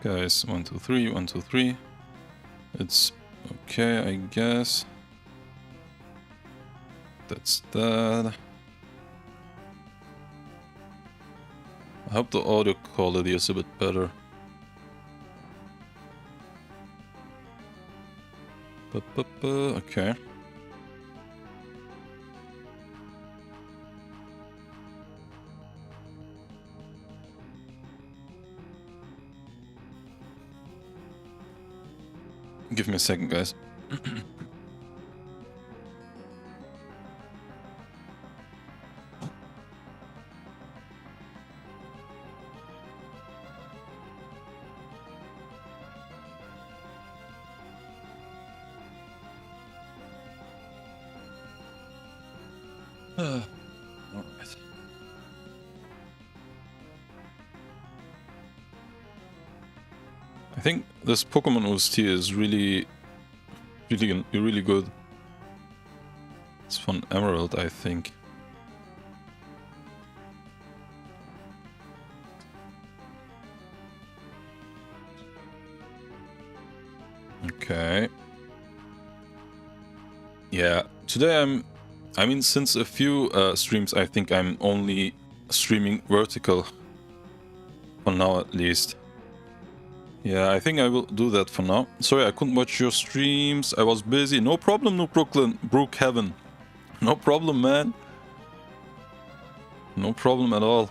Guys, 1, 2, 3, 1, 2, 3. It's okay, I guess. That's that. I hope the audio quality is a bit better. Okay. Give me a second, guys. Alright. I think this Pokemon OST is really good. It's from Emerald, I think. Okay. Yeah, today I mean, since a few streams, I think I'm only streaming vertical. For now, at least. Yeah, I think I will do that for now. Sorry, I couldn't watch your streams. I was busy. No problem, no Brookhaven. No problem, man. No problem at all.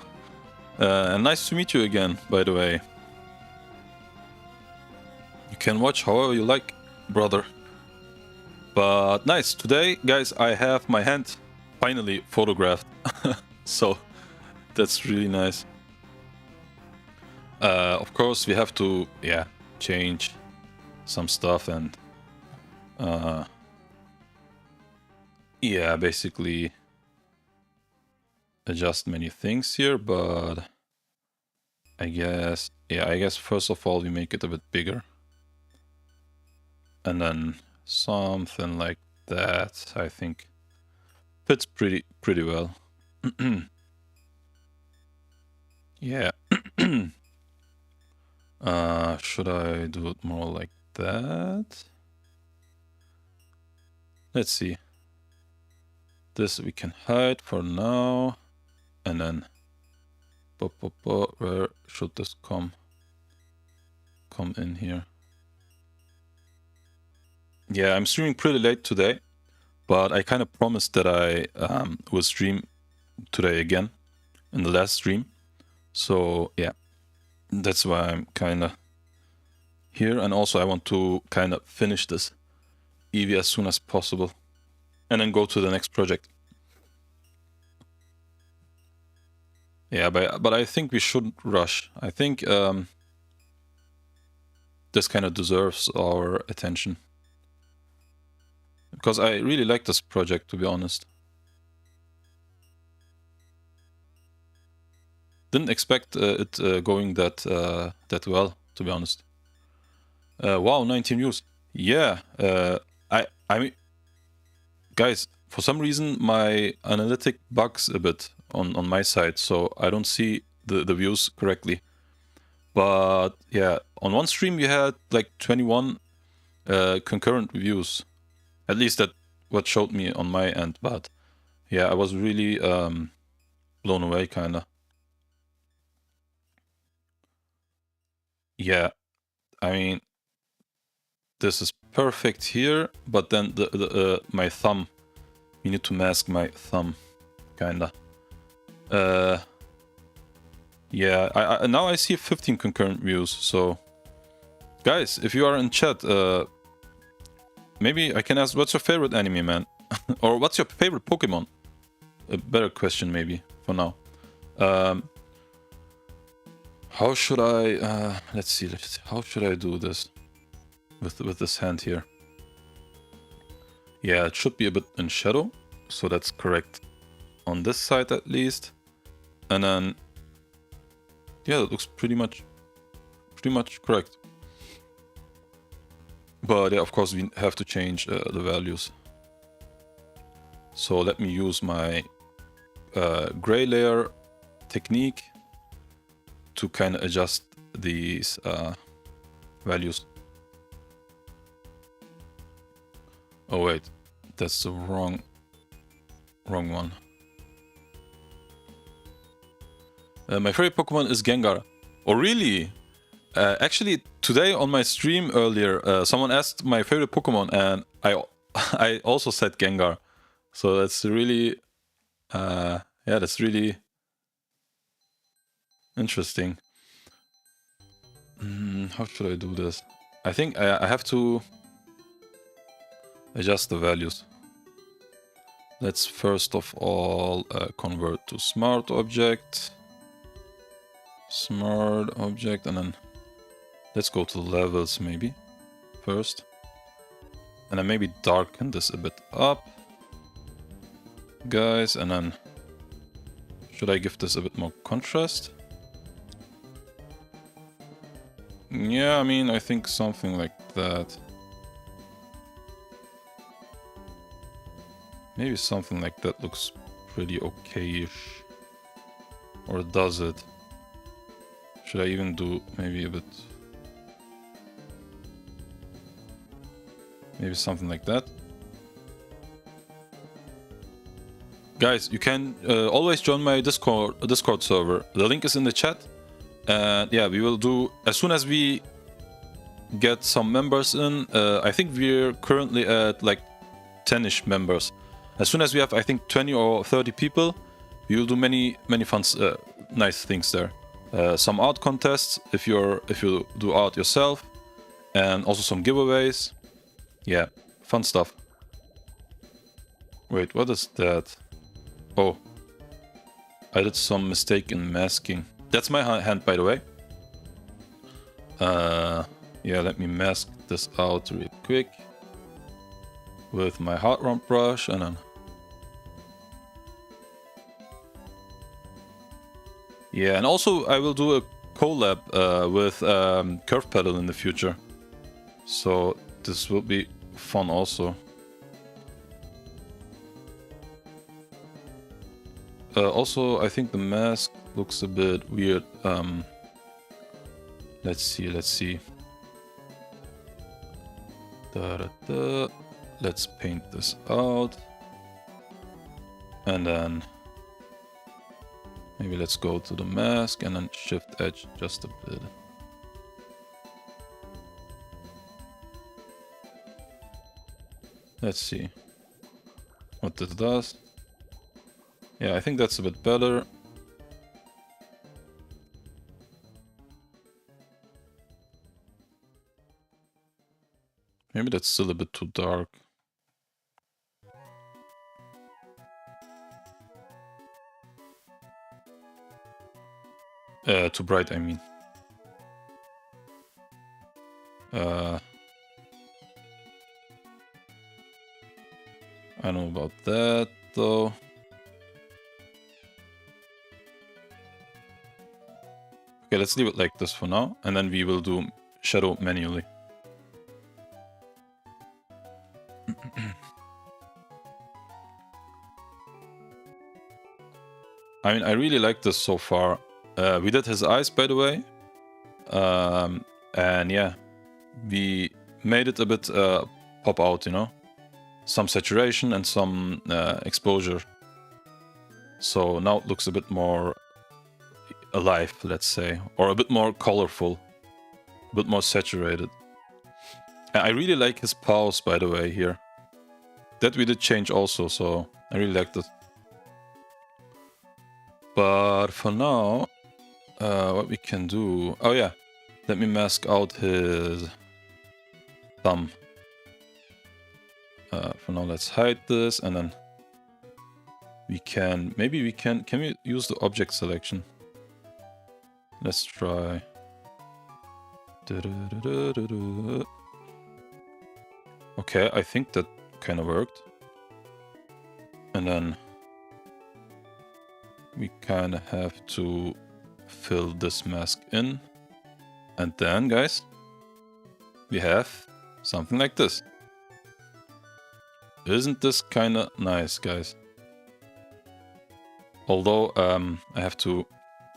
And nice to meet you again, by the way. You can watch however you like, brother. But nice. Today, guys, I have my hand finally photographed. So, that's really nice. Of course, we have to, yeah, change some stuff and, yeah, basically adjust many things here, but I guess, yeah, I guess first of all we make it a bit bigger. And then something like that, I think, fits pretty well. Yeah. Should I do it more like that? Let's see. This we can hide for now. And then, where should this come in here? Yeah, I'm streaming pretty late today, but I kind of promised that I will stream today again in the last stream. So yeah, that's why I'm kind of here. And also I want to kind of finish this Eevee as soon as possible and then go to the next project. Yeah, but I think we shouldn't rush. I think this kind of deserves our attention. Because I really like this project, to be honest. Didn't expect it going that well, to be honest. Wow, 19 views. Yeah, I mean, guys, for some reason my analytic bugs a bit on my side, so I don't see the views correctly. But yeah, on one stream you had like 21 concurrent views. At least that what showed me on my end. But yeah, I was really blown away, kinda. Yeah, I mean, this is perfect here, but then my thumb. We need to mask my thumb, kinda. Yeah, I now I see 15 concurrent views. So, guys, if you are in chat, maybe I can ask, what's your favorite anime, man? Or what's your favorite Pokemon? A better question, maybe, for now. How should I... let's see. How should I do this? With this hand here. Yeah, it should be a bit in shadow. So that's correct. On this side, at least. And then... yeah, that looks pretty much correct. But yeah, of course, we have to change the values. So let me use my gray layer technique to kind of adjust these values. Oh wait, that's the wrong one. My favorite Pokemon is Gengar. Oh really? Actually, today on my stream earlier, someone asked my favorite Pokemon, and I also said Gengar. So that's really, yeah, that's really interesting. How should I do this? I think I have to adjust the values. Let's first of all convert to smart object, and then let's go to levels maybe first. And then maybe darken this a bit up, guys, and then should I give this a bit more contrast? Yeah, I mean, I think something like that. Maybe something like that looks pretty okay-ish. Or does it? Should I even do maybe a bit... Maybe something like that? Guys, you can always join my Discord server. The link is in the chat. And yeah, we will do... As soon as we get some members in, I think we're currently at like 10-ish members. As soon as we have, I think, 20 or 30 people, we will do many fun, nice things there. Some art contests if you do art yourself, and also some giveaways. Yeah, fun stuff. Wait, what is that? Oh, I did some mistake in masking. That's my hand, by the way. Yeah, let me mask this out real quick with my hard round brush, and then yeah, and also I will do a collab with Curve Pedal in the future, so this will be fun also. Also, I think the mask looks a bit weird. Let's see. Let's paint this out, and then maybe let's go to the mask and then shift edge just a bit. Let's see what this does. Yeah, I think that's a bit better. Maybe that's still a bit too dark. Too bright, I mean. I don't know about that, though. Okay, let's leave it like this for now, and then we will do shadow manually. I mean, I really like this so far. We did his eyes, by the way. And yeah, we made it a bit pop out, you know? Some saturation and some exposure. So now it looks a bit more alive, let's say. Or a bit more colorful. A bit more saturated. And I really like his paws, by the way, here. That we did change also, so I really liked it. But for now, what we can do... Oh yeah, let me mask out his thumb. For now, let's hide this, and then we can... Maybe we can... Can we use the object selection? Let's try... Okay, I think that kind of worked. And then we kind of have to fill this mask in. And then, guys, we have something like this. Isn't this kind of nice, guys? Although I have to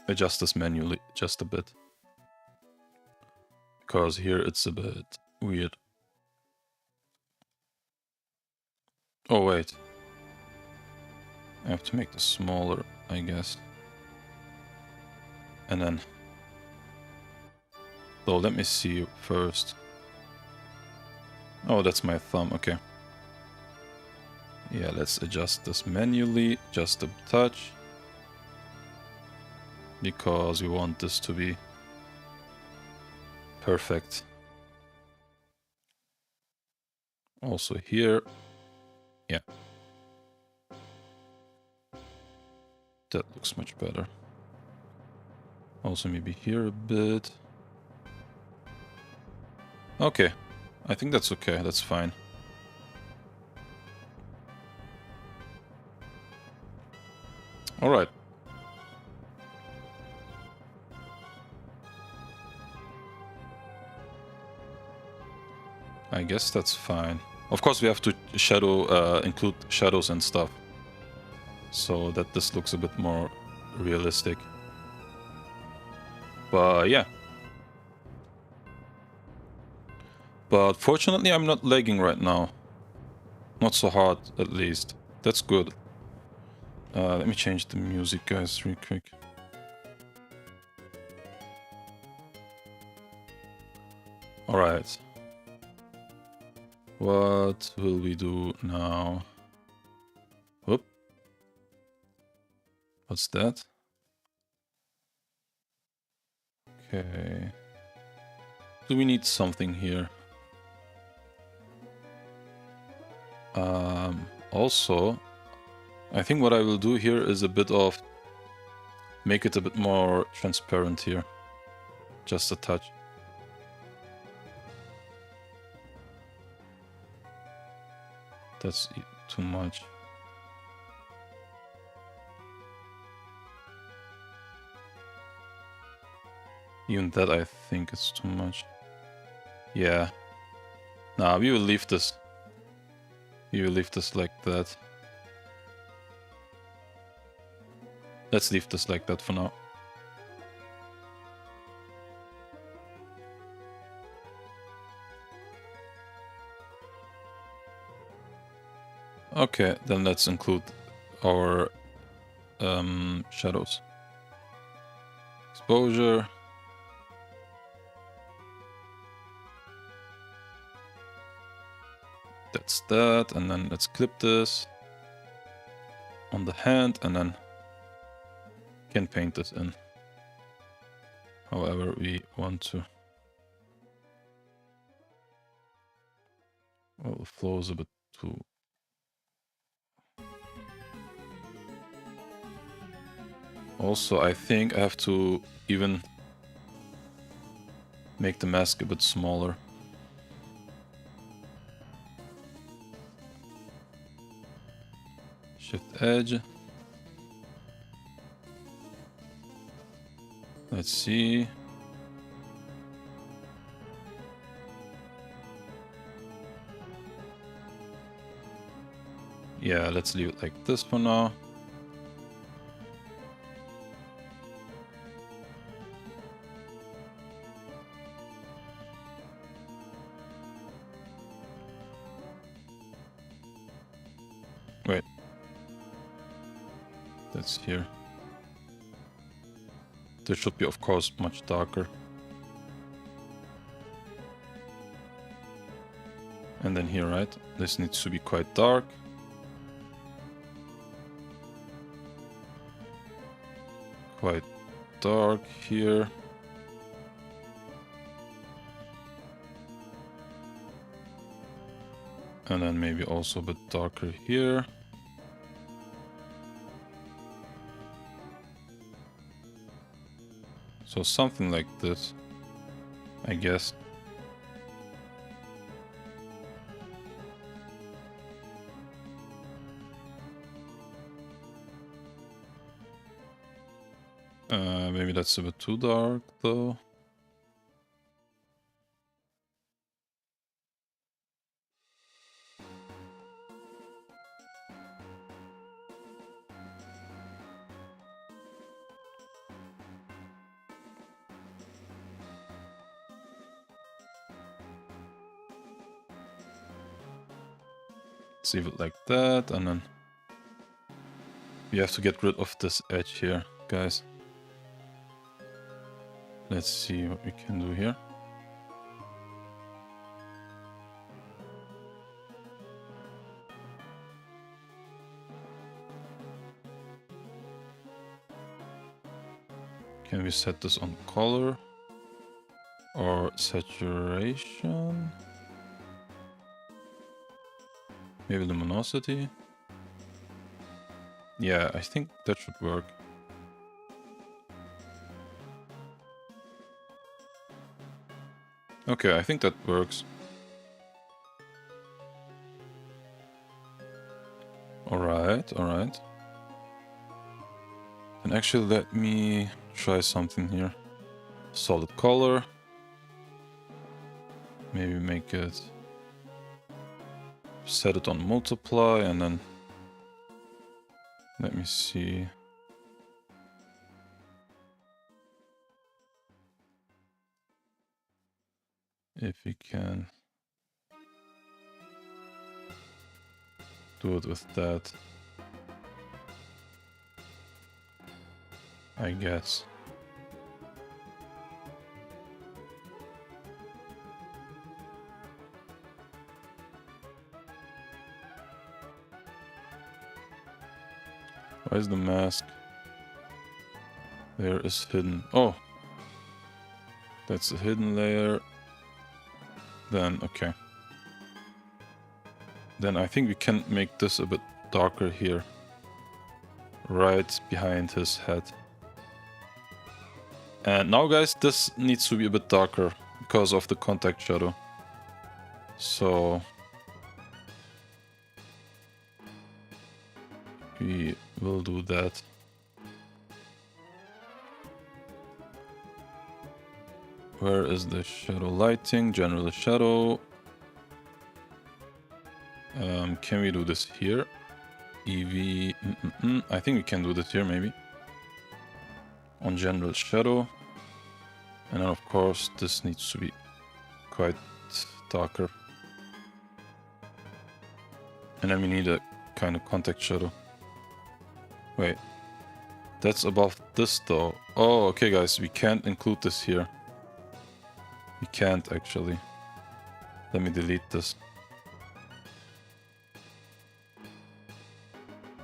adjust this manually just a bit. because here it's a bit weird. Oh wait, I have to make this smaller, I guess. And then, so let me see first. Oh, that's my thumb, okay. Yeah, let's adjust this manually, just a touch. Because we want this to be perfect. Also here, yeah. That looks much better. Also maybe here a bit. Okay, I think that's okay, that's fine. Alright. I guess that's fine. Of course we have to include shadows and stuff, so that this looks a bit more realistic. But yeah. But fortunately I'm not lagging right now. Not so hard, at least. That's good. Let me change the music, guys, real quick. Alright. What will we do now? Whoop. What's that? Okay. Do we need something here? Also, I think what I will do here is a bit of... make it a bit more transparent here. Just a touch. That's too much. Even that I think is too much. Yeah. Nah, we will leave this. We will leave this like that. Let's leave this like that for now. Okay, then let's include our shadows. Exposure. That's that, and then let's clip this on the hand, and then can paint this in however we want to. Well, the flow is a bit too... Also, I think I have to even make the mask a bit smaller. Shift edge. Let's see. Yeah, let's leave it like this for now. Wait. That's here. This should be, of course, much darker. And then here, right? This needs to be quite dark. Quite dark here. And then maybe also a bit darker here. So something like this, I guess. Maybe that's a bit too dark though. Let's leave it like that, and then we have to get rid of this edge here, guys. Let's see what we can do here. Can we set this on color or saturation? Maybe luminosity? Yeah, I think that should work. Okay, I think that works. Alright, alright. And actually let me try something here. Solid color. Maybe make it... set it on multiply and then... let me see... if we can... do it with that. I guess. Why is the mask? There is hidden. Oh! That's a hidden layer. Then, okay. Then I think we can make this a bit darker here. Right behind his head. And now guys, this needs to be a bit darker because of the contact shadow. So... we will do that. Where is the shadow lighting? General shadow. Can we do this here? EV... I think we can do this here maybe. On general shadow. And then of course this needs to be quite darker. And then we need a kind of contact shadow. Wait. That's above this though. Oh, okay guys, we can't include this here. We can't actually. Let me delete this.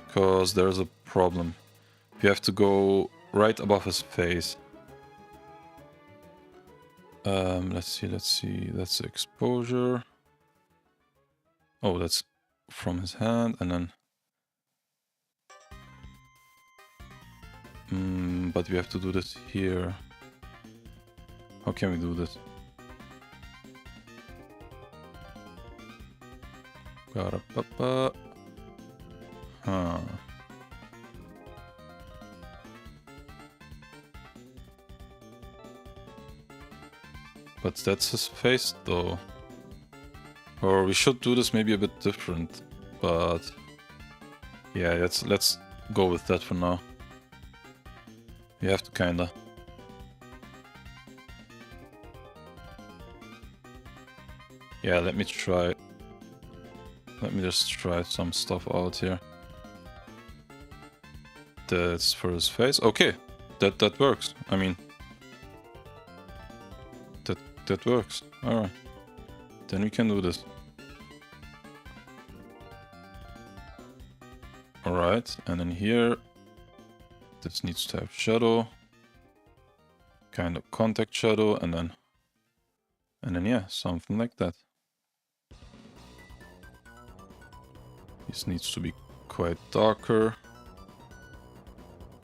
Because there's a problem. We have to go right above his face. Let's see. That's the exposure. Oh, that's from his hand, and then... but we have to do this here. How can we do this? Huh. But that's his face though. Or we should do this maybe a bit different. But yeah, let's go with that for now. We have to kinda. Yeah, let me try. Let me just try some stuff out here. That's for his face. Okay, that works. I mean, that works. All right, then we can do this. All right, and then here, this needs to have shadow, kind of contact shadow, and then yeah, something like that. This needs to be quite darker.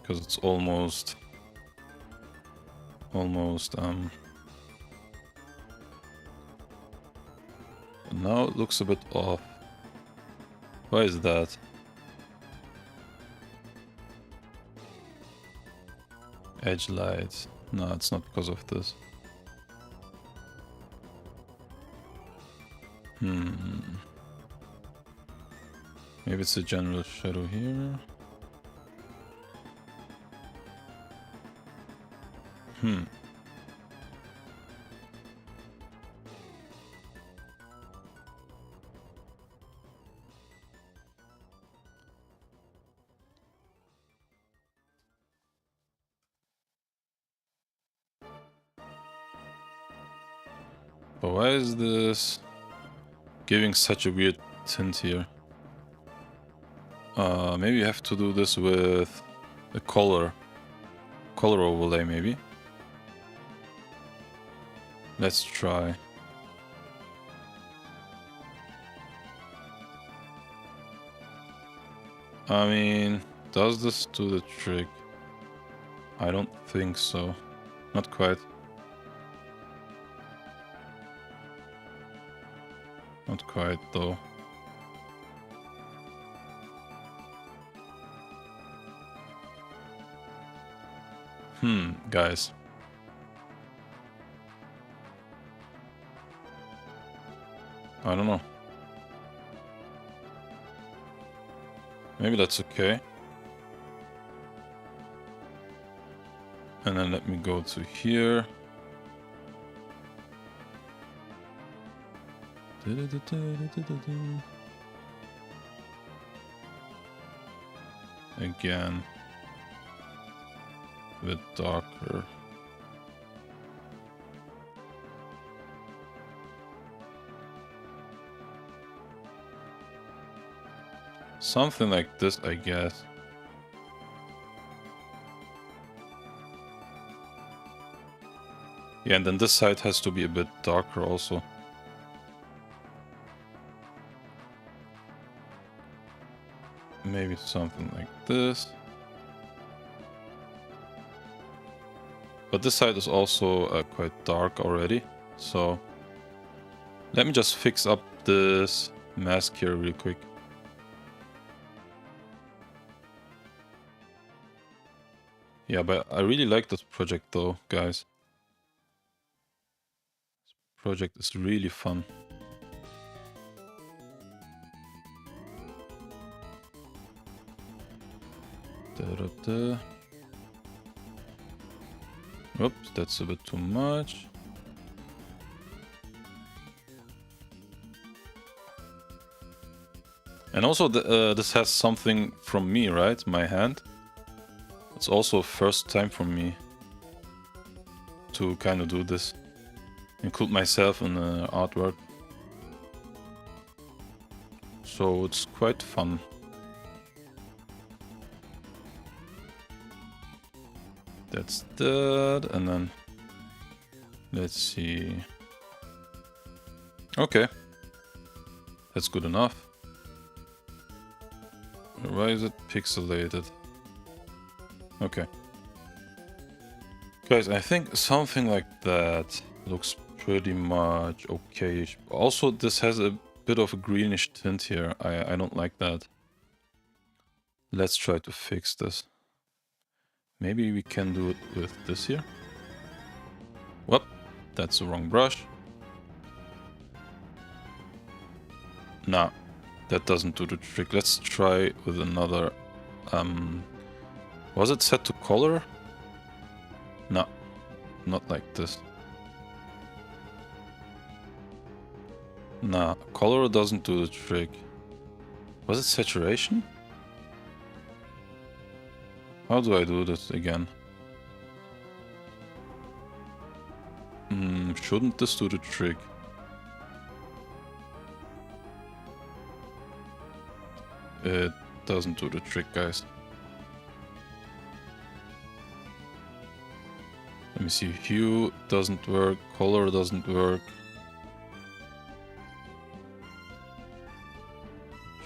Because it's almost now it looks a bit off. Why is that? Edge light. No, it's not because of this. Maybe it's a general shadow here. But why is this giving such a weird tint here? Maybe you have to do this with a color overlay, maybe. Let's try. I mean, does this do the trick? I don't think so. Not quite. Not quite, though. Guys. I don't know. Maybe that's okay. And then let me go to here. Again. A bit darker. Something like this, I guess. Yeah, and then this side has to be a bit darker also. Maybe something like this. But this side is also quite dark already. So let me just fix up this mask here real quick. Yeah, but I really like this project though, guys. This project is really fun. Da-da-da. Oops, that's a bit too much. And also, this has something from me, right? My hand. It's also first time for me to kind of do this. Include myself in the artwork. So it's quite fun. That's that, and then let's see. Okay, that's good enough. Why is it pixelated? Okay. Guys, I think something like that looks pretty much okay. Also, this has a bit of a greenish tint here. I don't like that. Let's try to fix this. Maybe we can do it with this here. Whoop, that's the wrong brush. Nah, that doesn't do the trick. Let's try with another. Was it set to color? No, not like this. Nah, color doesn't do the trick. Was it saturation? How do I do this again? Shouldn't this do the trick? It doesn't do the trick, guys. Let me see. Hue doesn't work. Color doesn't work.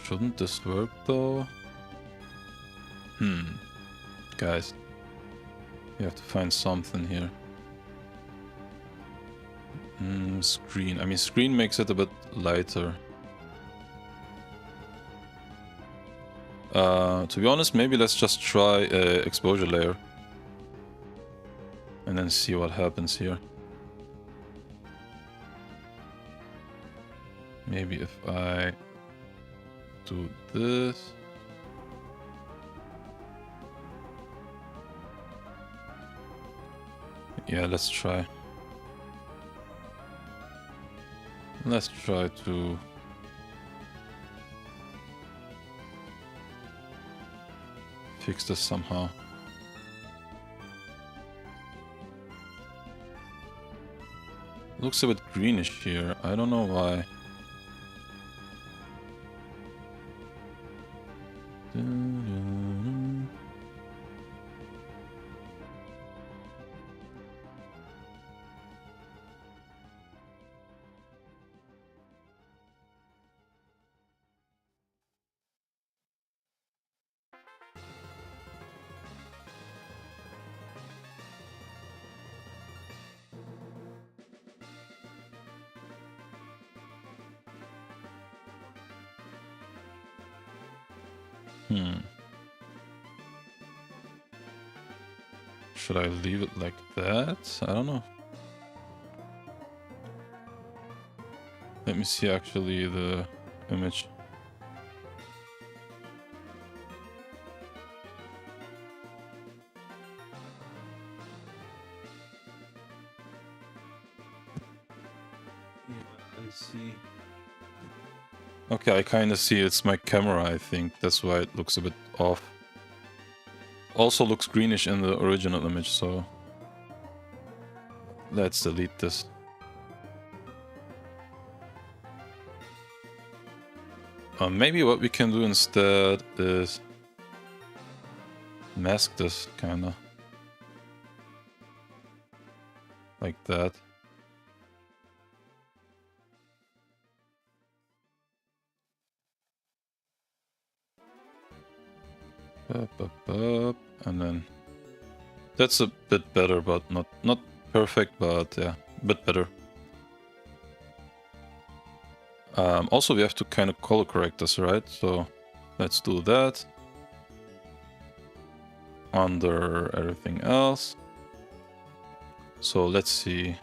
Shouldn't this work though? Guys, you have to find something here. Screen. I mean, screen makes it a bit lighter. To be honest, maybe let's just try exposure layer. And then see what happens here. Maybe if I do this. Yeah, let's try. Let's try to fix this somehow. Looks a bit greenish here. I don't know why. Should I leave it like that? I don't know. Let me see actually the image. See. Okay, I kind of see it's my camera, I think. That's why it looks a bit off. Also looks greenish in the original image, so let's delete this. Maybe what we can do instead is mask this, kinda. Like that. And then that's a bit better, but not perfect, but yeah, a bit better. Also, we have to kind of color correct this, right? So let's do that under everything else. So let's see.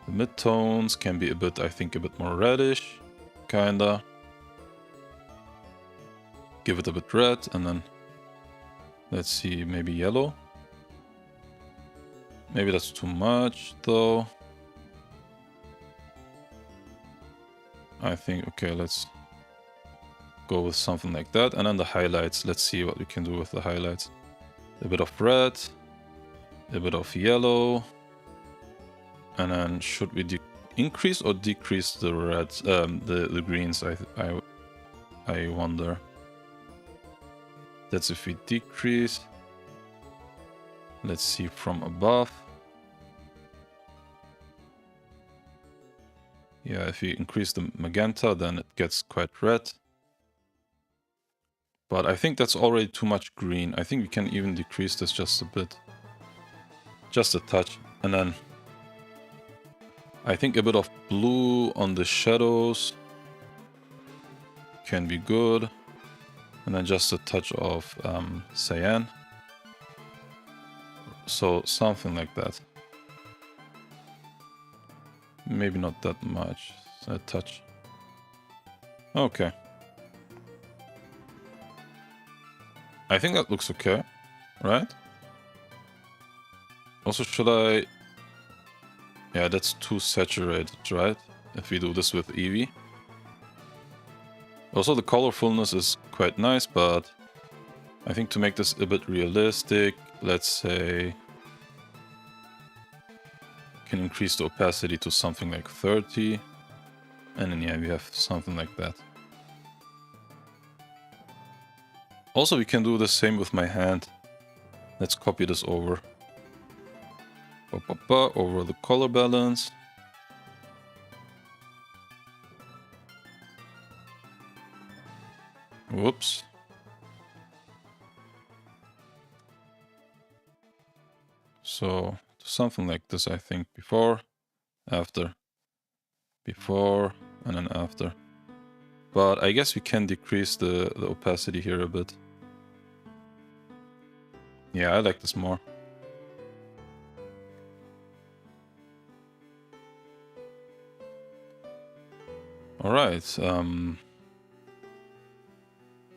The midtones can be a bit, I think, a bit more reddish, kinda. Give it a bit red, and then let's see, maybe yellow. Maybe that's too much, though. I think, okay, let's go with something like that. And then the highlights, let's see what we can do with the highlights. A bit of red, a bit of yellow. And then should we increase or decrease the reds, the greens, I wonder. That's if we decrease. Let's see from above. Yeah, if we increase the magenta, then it gets quite red. But I think that's already too much green. I think we can even decrease this just a bit. Just a touch. And then I think a bit of blue on the shadows can be good. And then just a touch of cyan. So something like that. Maybe not that much. A touch. Okay. I think that looks okay, right? Also, should I... Yeah, that's too saturated, right? If we do this with Eevee. Also, the colorfulness is quite nice, but I think to make this a bit realistic, let's say... can increase the opacity to something like 30. And then, yeah, we have something like that. Also, we can do the same with my hand. Let's copy this over. Over the color balance. Whoops. So, something like this, I think. Before, after. Before, and then after. But I guess we can decrease the opacity here a bit. Yeah, I like this more. Alright,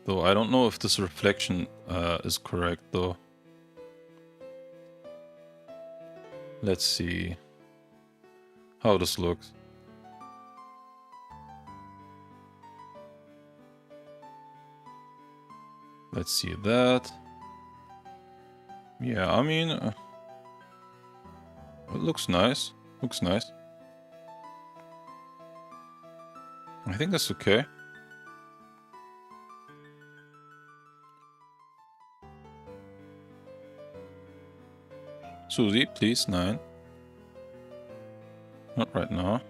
though I don't know if this reflection is correct, though. Let's see how this looks. Let's see that. Yeah, I mean... It looks nice. Looks nice. I think that's okay. Susie, please, 9. Not right now.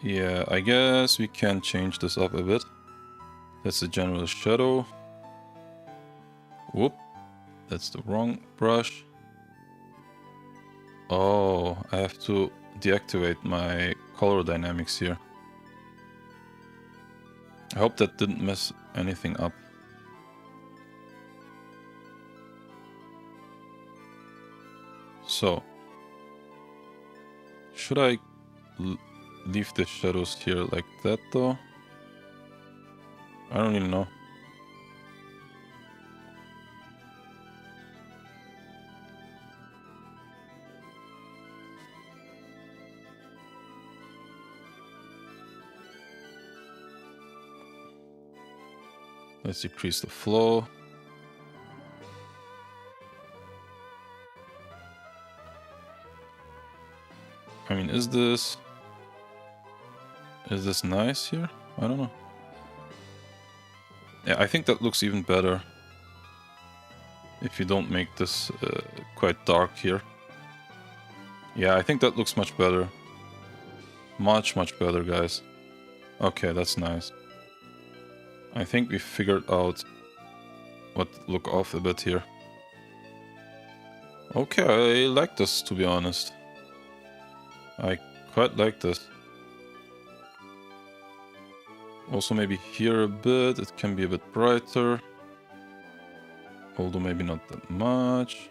Yeah, I guess we can change this up a bit. That's the general shadow. Whoop. That's the wrong brush. Oh, I have to deactivate my color dynamics here. I hope that didn't mess anything up. So, should I leave the shadows here like that though? I don't even know. Let's decrease the flow. I mean, is this nice here? I don't know. Yeah, I think that looks even better if you don't make this quite dark here. Yeah, I think that looks much better. Much better, guys. Okay, that's nice. I think we figured out what look off a bit here. Okay, I like this, to be honest. I quite like this. Also maybe here a bit, it can be a bit brighter. Although maybe not that much.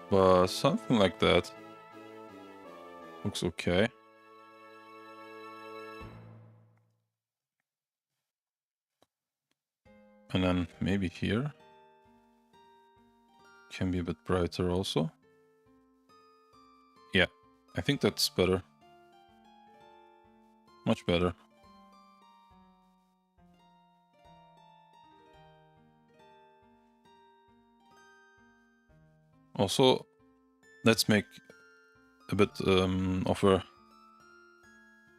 But something like that looks okay. And then maybe here can be a bit brighter also. Yeah, I think that's better. Much better. Also, let's make a bit of a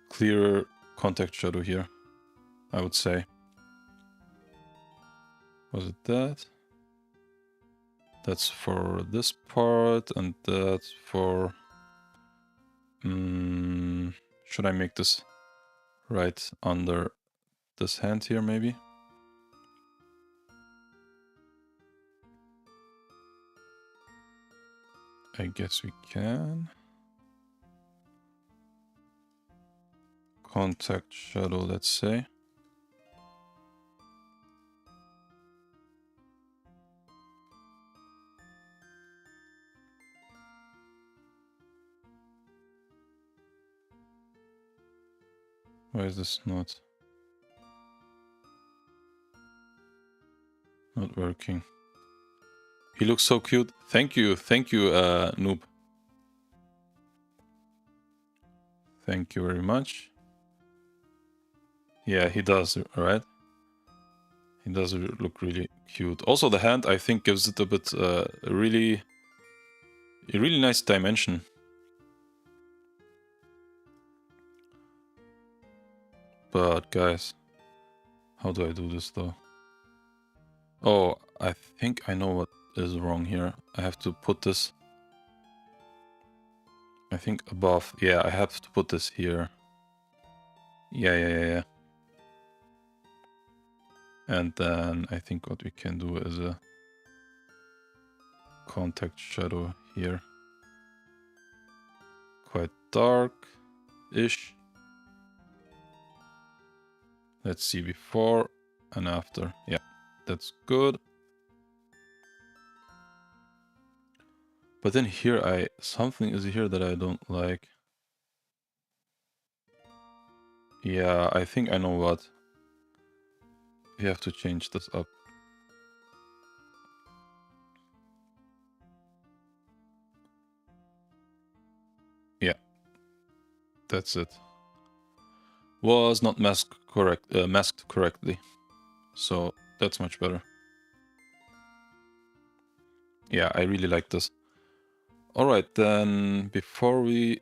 clearer contact shadow here, I would say. Was it that? That's for this part, and that's for... should I make this right under this hand here, maybe? I guess we can. Contact shadow, let's say. Why is this not working? He looks so cute. Thank you, Noob. Thank you very much. Yeah, he does, right? He does look really cute. Also, the hand, I think, gives it a bit, a really nice dimension. But guys, how do I do this though? Oh, I think I know what is wrong here. I have to put this, I think, above. Yeah, I have to put this here. Yeah. And then I think what we can do is a contact shadow here. Quite dark-ish. Let's see before and after. Yeah, that's good. But then here something is here that I don't like. Yeah, I think I know what. We have to change this up. Yeah, that's it. Was not masked correctly, so that's much better. Yeah, I really like this. All right, then before we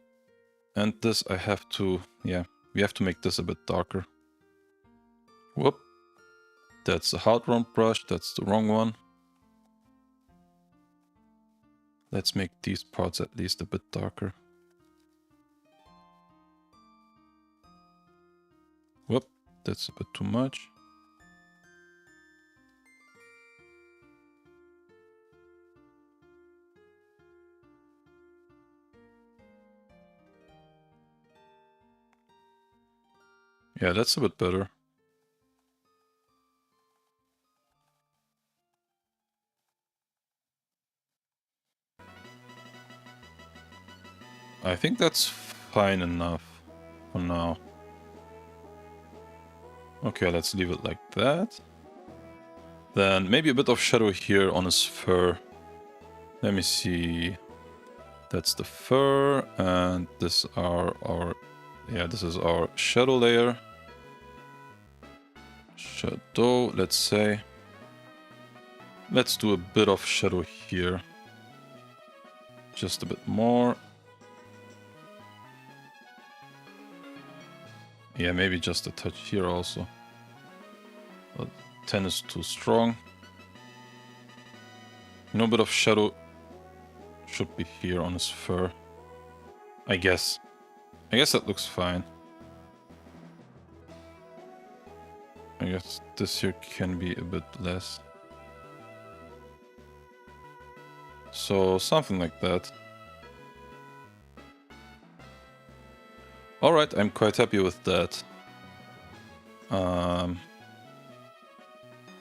end this, I have to, yeah, we have to make this a bit darker. Whoop. That's a hard round brush, that's the wrong one. Let's make these parts at least a bit darker. Whoop, that's a bit too much. Yeah, that's a bit better. I think that's fine enough for now. Okay, let's leave it like that. Then maybe a bit of shadow here on his fur. Let me see. That's the fur, and this are our, yeah, this is our shadow layer. Shadow, let's say. Let's do a bit of shadow here. Just a bit more. Yeah, maybe just a touch here also. But 10 is too strong. You know, a bit of shadow should be here on his fur. I guess. I guess that looks fine. I guess this here can be a bit less. So something like that. Alright, I'm quite happy with that.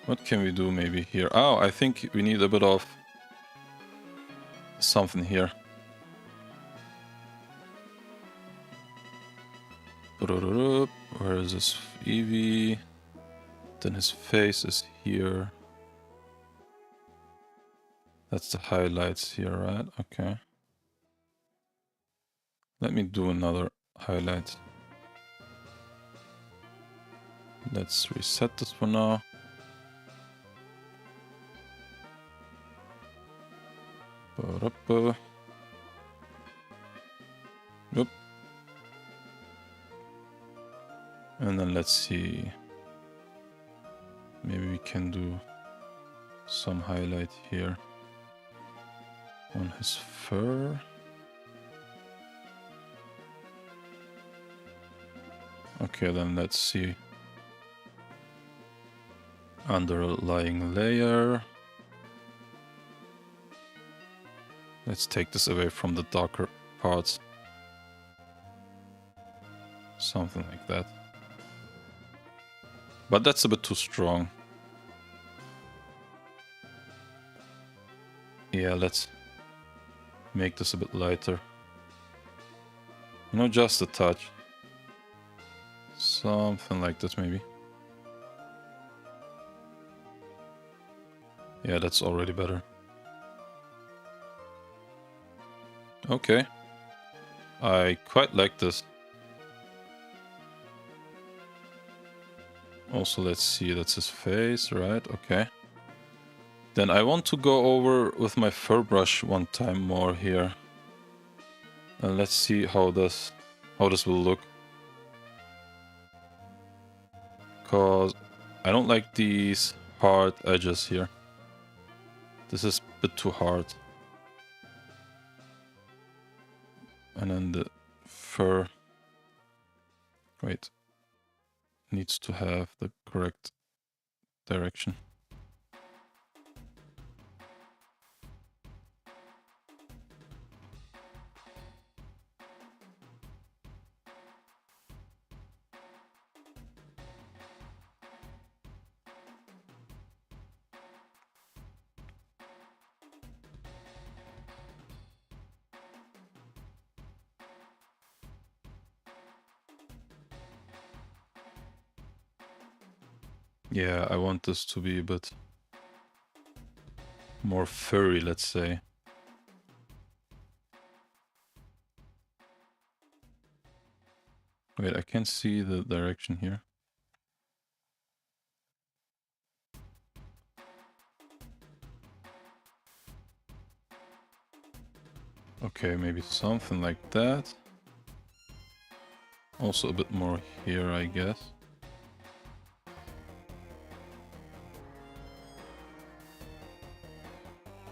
What can we do maybe here? Oh, I think we need a bit of something here. Where is this Eevee? Then his face is here. That's the highlights here, right? Okay. Let me do another highlight. Let's reset this for now. Yep. And then let's see. Maybe we can do some highlight here on his fur. Okay, then let's see. Underlying layer. Let's take this away from the darker parts. Something like that. But that's a bit too strong. Yeah, let's make this a bit lighter. You know, just a touch. Something like this, maybe. Yeah, that's already better. Okay. I quite like this. Also, let's see, that's his face, right? Okay. Then I want to go over with my fur brush one time more here. And let's see how this will look. Because I don't like these hard edges here. This is a bit too hard. And then the fur, wait, needs to have the correct direction. Yeah, I want this to be a bit more furry, let's say. Wait, I can't see the direction here. Okay, maybe something like that. Also a bit more here, I guess.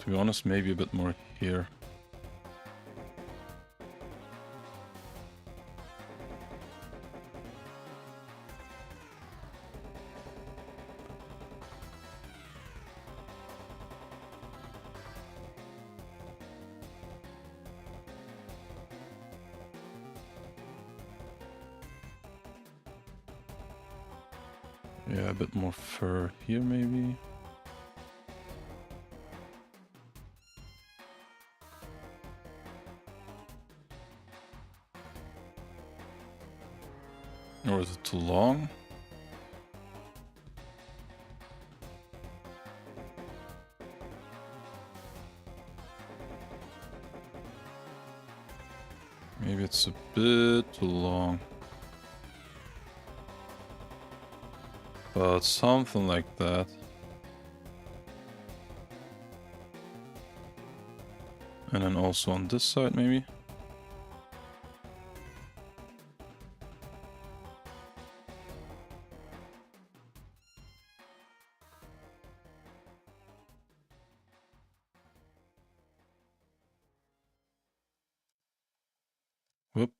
To be honest, maybe a bit more here. Yeah, a bit more fur here, maybe. Or is it too long? Maybe it's a bit too long. But something like that. And then also on this side, maybe. Whoop.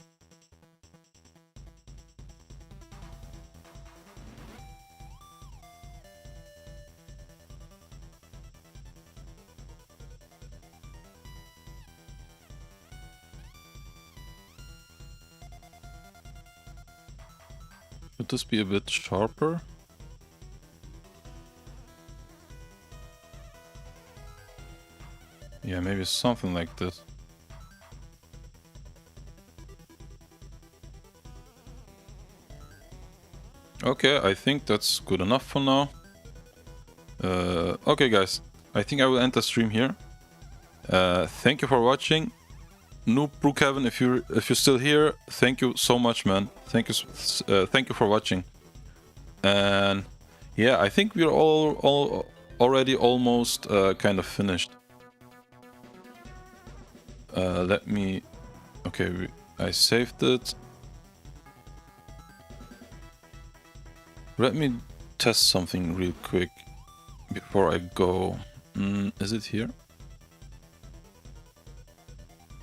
Could this be a bit sharper? Yeah, maybe something like this. Okay, I think that's good enough for now. Okay guys, I think I will end the stream here. Thank you for watching. Noob Brookhaven, if you're still here, thank you so much, man. Thank you for watching. And yeah, I think we're all already almost kind of finished. Let me. Okay, I saved it. Let me test something real quick before I go. Is it here?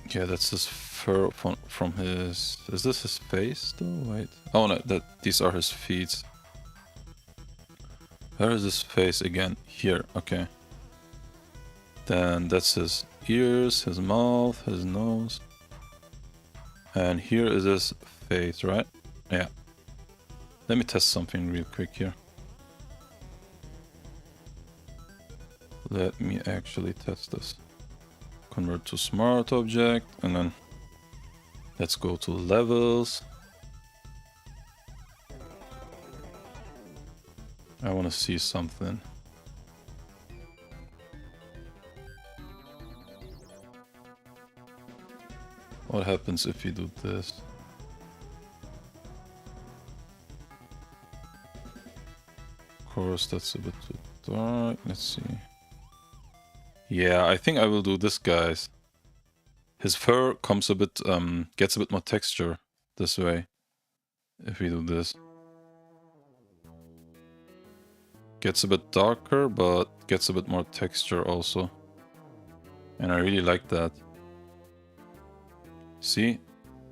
Yeah, that's his fur from his... Is this his face though? Wait. Oh no, these are his feet. Where is his face again? Here, okay. Then that's his ears, his mouth, his nose. And here is his face, right? Yeah. Let me test something real quick here. Let me actually test this. Convert to smart object, and then let's go to levels. I want to see something. What happens if you do this? Of course, that's a bit too dark. Let's see. Yeah, I think I will do this, guys. His fur comes a bit, gets a bit more texture this way. If we do this. Gets a bit darker, but gets a bit more texture also. And I really like that. See?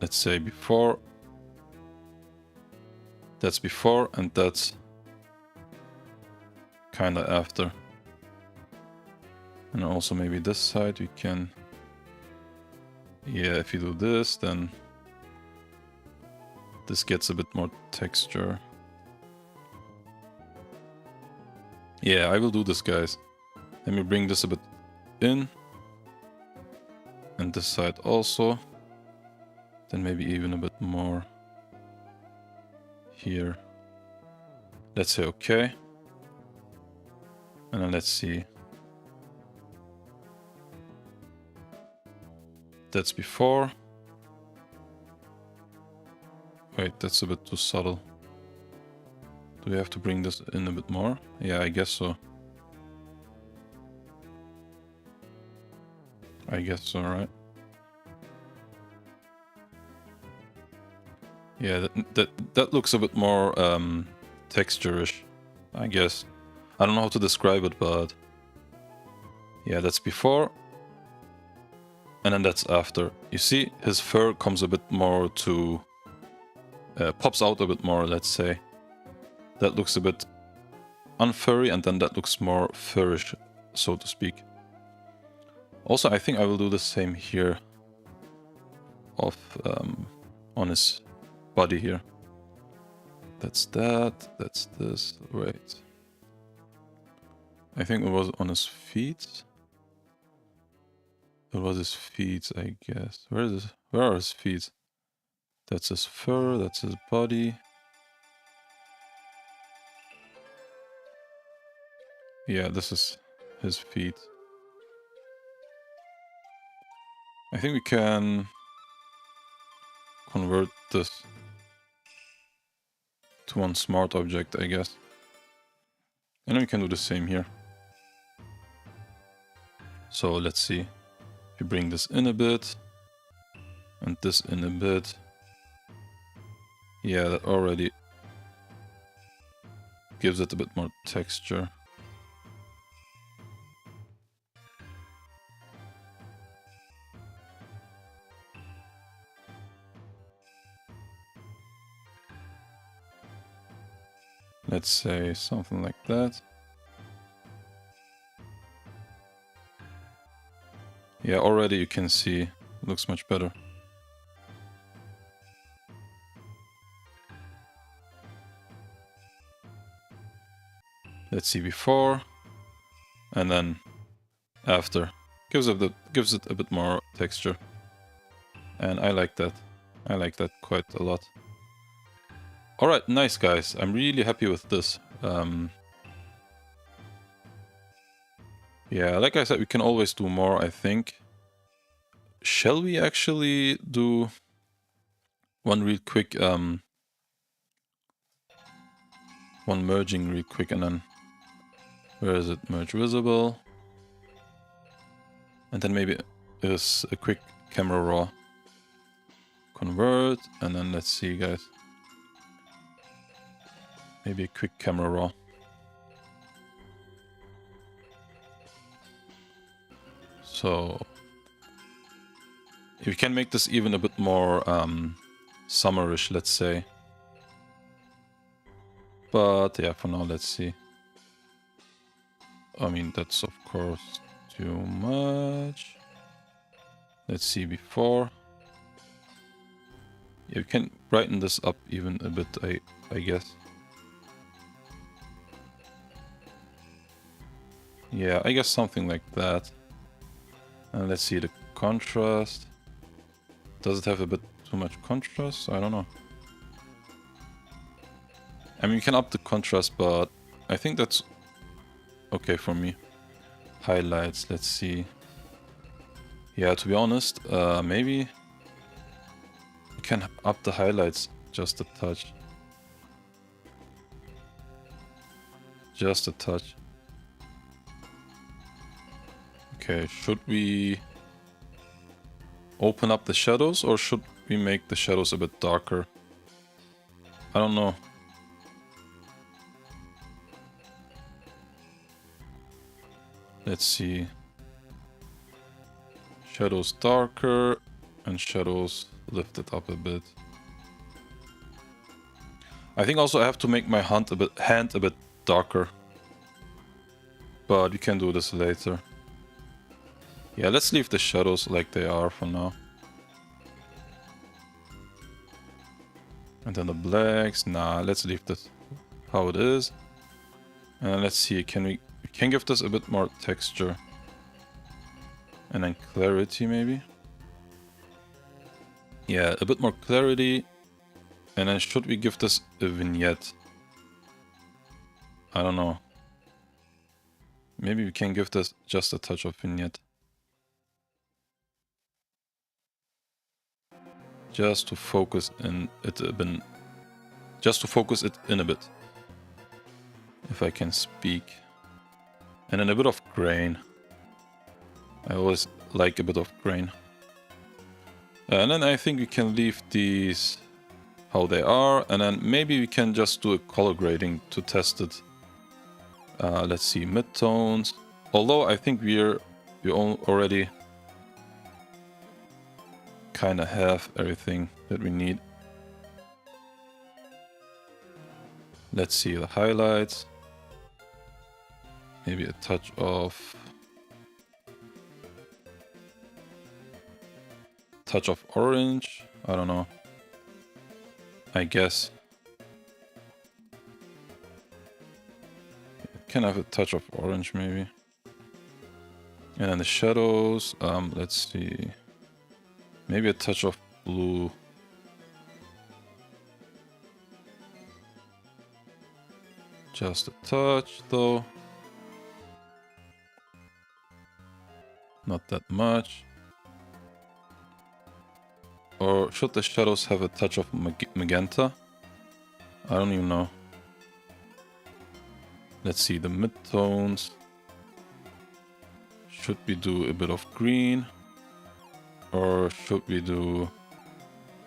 Let's say before. That's before, and that's kinda after. And also maybe this side we can... Yeah, if you do this, then this gets a bit more texture. Yeah, I will do this, guys. Let me bring this a bit in. And this side also. Then maybe even a bit more here. Let's say okay. And then let's see. That's before. Wait, that's a bit too subtle. Do we have to bring this in a bit more? Yeah, I guess so. I guess so, right? Yeah, that looks a bit more texture-ish, I guess. I don't know how to describe it, but yeah, that's before. And then that's after. You see, his fur comes a bit more to... pops out a bit more, let's say. That looks a bit unfurry, and then that looks more furrish, so to speak. Also, I think I will do the same here on his body here. That's this, right. I think it was on his feet. It was his feet, I guess. Where are his feet? That's his fur, that's his body. Yeah, this is his feet. I think we can convert this to one smart object, I guess. And then we can do the same here. So let's see. If you bring this in a bit, and this in a bit. Yeah, that already gives it a bit more texture. Let's say something like that. Yeah, already you can see it looks much better. Let's see before and then after. Gives it a bit more texture. And I like that. I like that quite a lot. Alright, nice guys. I'm really happy with this. Yeah, like I said, we can always do more, I think. Shall we actually do one real quick, one merging real quick, and then, where is it? Merge visible. And then maybe is a quick camera raw. Convert, and then let's see guys. Maybe a quick camera raw. So if we can make this even a bit more summerish, let's say. But yeah, for now, let's see. I mean, that's of course too much. Let's see before. Yeah, we can brighten this up even a bit, I guess. Yeah, I guess something like that. And let's see the contrast. Does it have a bit too much contrast? I don't know. I mean, you can up the contrast, but I think that's okay for me. Highlights, let's see. Yeah, to be honest, maybe we can up the highlights just a touch. Just a touch. Okay, should we open up the shadows, or should we make the shadows a bit darker? I don't know. Let's see. Shadows darker and shadows lifted up a bit. I think also I have to make my hand a bit darker. But we can do this later. Yeah, let's leave the shadows like they are for now. And then the blacks, nah, let's leave this how it is. And let's see, we can give this a bit more texture. And then clarity maybe. Yeah, a bit more clarity. And then should we give this a vignette? I don't know. Maybe we can give this just a touch of vignette. Just to focus in it a bit. Just to focus it in a bit. If I can speak. And then a bit of grain. I always like a bit of grain. And then I think we can leave these how they are, and then maybe we can just do a color grading to test it. Let's see, midtones. Although I think we already kind of have everything that we need. Let's see the highlights. Maybe a touch of orange. I don't know. I guess it can have a touch of orange maybe. And then the shadows. Let's see. Maybe a touch of blue. Just a touch though. Not that much. Or should the shadows have a touch of magenta? I don't even know. Let's see the midtones. Should we do a bit of green? Or should we do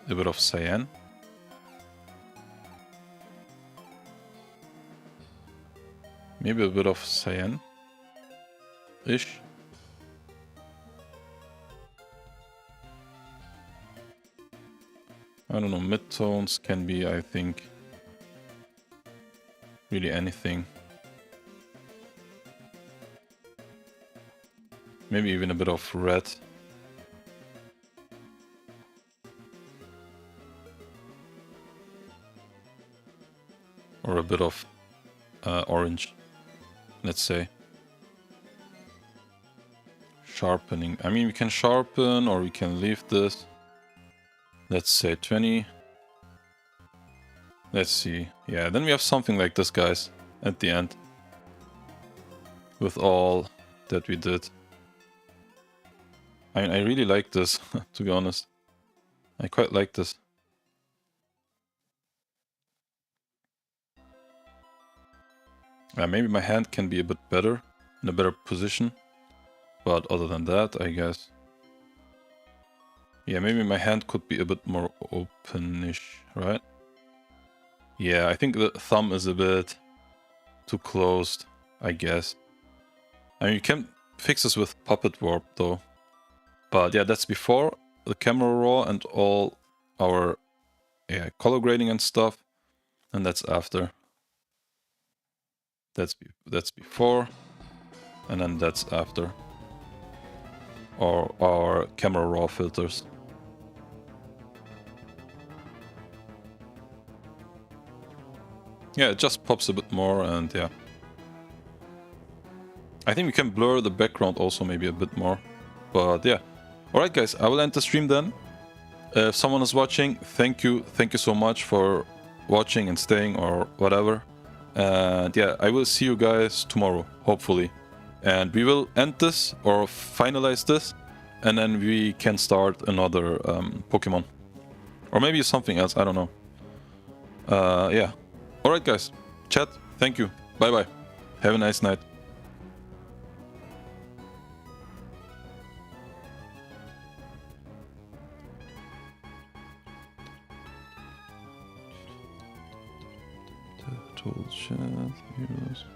a bit of cyan? Maybe a bit of cyan-ish. I don't know, midtones can be, I think, really anything. Maybe even a bit of red. Or a bit of orange, let's say. Sharpening. I mean, we can sharpen or we can leave this. Let's say 20. Let's see. Yeah, then we have something like this, guys, at the end. With all that we did. I mean, I really like this, to be honest. I quite like this. Maybe my hand can be a bit better, in a better position. But other than that, I guess. Yeah, maybe my hand could be a bit more openish, right? Yeah, I think the thumb is a bit too closed, I guess. I mean, you can fix this with Puppet Warp, though. But yeah, that's before the camera raw and all our color grading and stuff. And that's after. That's before. And then that's after. Or our camera raw filters. Yeah, it just pops a bit more and yeah. I think we can blur the background also maybe a bit more. But yeah. Alright guys, I will end the stream then. If someone is watching, thank you. Thank you so much for watching and staying or whatever. And yeah, I will see you guys tomorrow, hopefully. And we will end this or finalize this. And then we can start another Pokemon. Or maybe something else, I don't know. Yeah. Alright guys, chat, thank you. Bye bye. Have a nice night. Total chat, heroes.